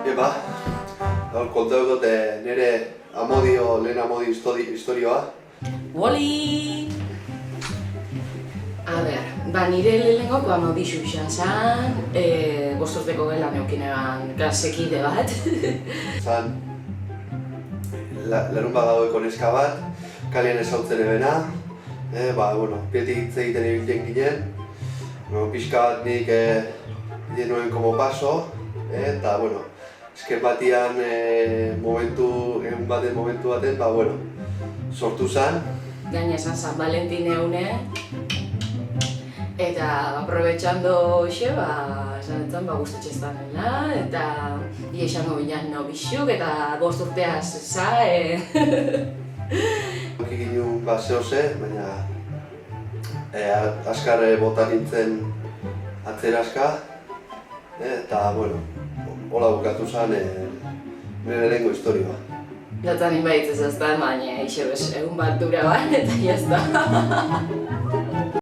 Eba, kontatu dute nire lehen amodio historioa. Woli! A ber, nire lehenengok amodixu izan zan, 5 urteko gela neukinean klasekide bat. Zan, larun gaueko neska bat, kalean ezautzen ebena. Pietik hitz egiten ibiltzen ginen. Pixka bat nik egin nuen como paso. Eta, esken batian egun baten, sortu zen. Gaina esan San Valentin egune. Eta aprobetxando hoxe, esan etzen guztetxe nela, eta esango binean nobixuk, eta 5 urteaz za, Egin nuen zehoze, baina azkar bota nintzen atzeraska, eta, hola bukatu zen nire lehenengo historioa. Datzan inbaitzez ez da, baina egun bat dura ban, eta jazta.